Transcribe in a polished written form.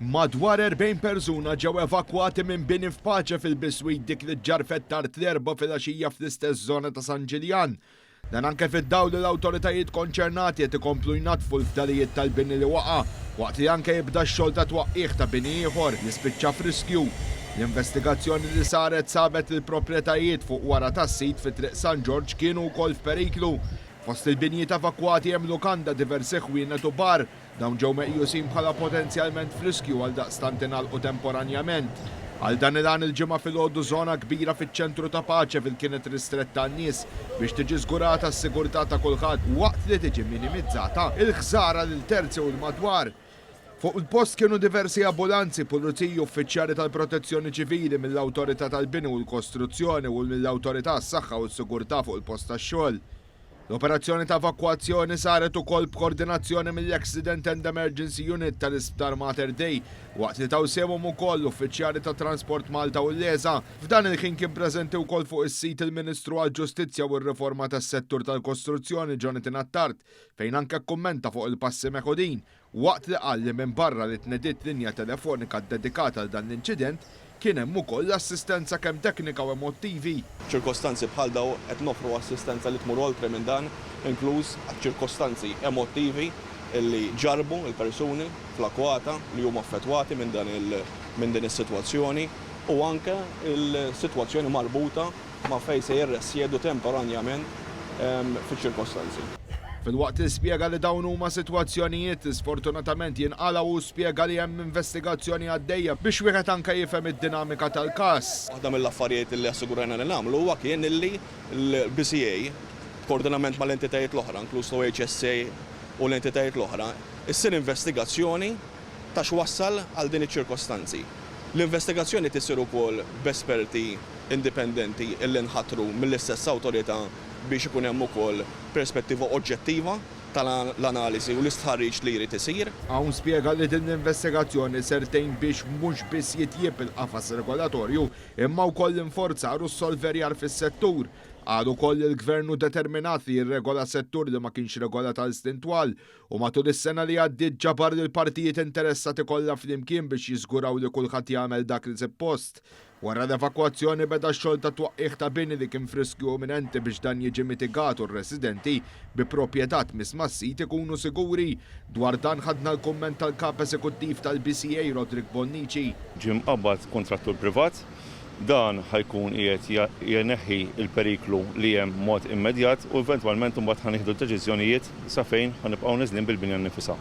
Madwar 40 persuna ġew evakwati minn bini f'paċe fil-Biswit dik li ġarfet tard l-erba' filgħaxija fl-istess żona ta' San Ġiljan. Dan anke fid-dawl l-awtoritajiet konċernati qed ikomplu jnatfu l-fdalijiet tal-bini li waqa' waqt li anke jibda x-xogħol ta' twaqqih ta' bini ieħor li spiċċa f'riskju. L-investigazzjoni li saret sabet il-proprjetajiet fuq wara tas-sit fi triq San Ġorġ kienu wkoll f'periklu. Fost il-binjiet evakwati hemm lukanda diversi ħwienet u bar, dawn ġew meqjusin bħala potenzjalment f'riskju għal daqstant ingħalqu temporanjament. Għal dan il-ġimgħa filgħodu żona kbira fiċ-ċentru ta' paċe fil-kienet ristretta n-nies biex tiġi żgurata s-sigurtà ta' kulħadd waqt li tiġi minimizzata il-ħsara lil terzi u l-madwar. Fuq il-post kienu diversi ambulanzi, pulizija uffiċjali tal-protezzjoni ċivili mill-awtorità tal-bini u l-kostruzzjoni u mill-awtorità s-saħħa u s-sigurtà fuq il-post tax-xogħol. L-operazzjoni ta' evakwazzjoni saret ukoll b'koordinazzjoni mill-Accident and Emergency Unit tal-Isptar Mater Dei waqt li tawsewhom ukoll uffiċjali ta' Transport Malta u l-Leza. F'dan il-ħin kien preżenti wkoll fuq is-sit il-Ministru għall-Ġustizzja u r-Riforma tas-settur tal-Kostruzzjoni Jonathan Attard fejn anke kkummenta fuq il-passi meħudin waqt li qal li minn barra li tnediet linja telefonika dedikata għal dan l-inċident kien hemm ukoll assistenza kemm teknika u emottivi. ċirkostanzi bħal daw qed nofru assistenza li tmur oltre minn dan, inkluż ċirkostanzi emottivi li ġarbu il-persuni fl-akwata li huma affettwati minn din is-sitwazzjoni u anke il-sitwazzjoni marbuta ma' fejn se jirresjedu temporanjament fiċ-ċirkostanzi. Fil-waqt li spjega li dawn huma sitwazzjonijiet sfortunatament jinqala u spjega li hemm investigazzjoni għaddejja biex wieħed anke jifhem id-dinamika tal-każ. Waħda mill-affarijiet li assigurajna li nagħmlu huwa kien illi l-BCA koordinament mal-entitajiet l-oħra, inkluż OHSA u l-entitajiet l-oħra, issir investigazzjoni ta' x'wassal għal din iċ-ċirkostanzi. L-investigazzjoni tisir ukoll b'esperti indipendenti illi nħattru mill-istess awtorità biex ikun hemm ukoll perspettiva oġġettiva tal-analiżi u l-istħarriġ li jrid isir. Hawn spjega li din l-investigazzjoni sertejn biex mhux biss jitjieb il-qafas regolatorju imma wkoll inforzar u s-solverjar fis-settur. Għal ukoll il-gvernu determinat li jirregola settur li ma kienx regola tal-istintwal u matul is-sena li għaddiet ġabar li l-partijiet interessati kollha flimkien biex jiżguraw li kulħadd jagħmel dak li suppost. Wara l-evakwazzjoni beda x-xogħol ta' twaqqih ta' bini li kien friskju imminenti biex dan jiġi mitigat u r-residenti bi proprjetà tmiss mas-sit ikunu siguri. Dwar dan ħadna l-kumment tal-kap eżekuttiv tal-BCA Rodrik Bonnici. Ġie mqabbad kontrattur privat, dan ħajkun qiegħed jeneħħi l-periklu li hemm mod immedjat u eventwalment imbagħad ħanieħdu d-deċiżjonijiet sa fejn ħanibqgħu niżlin bil-binja nnifisha.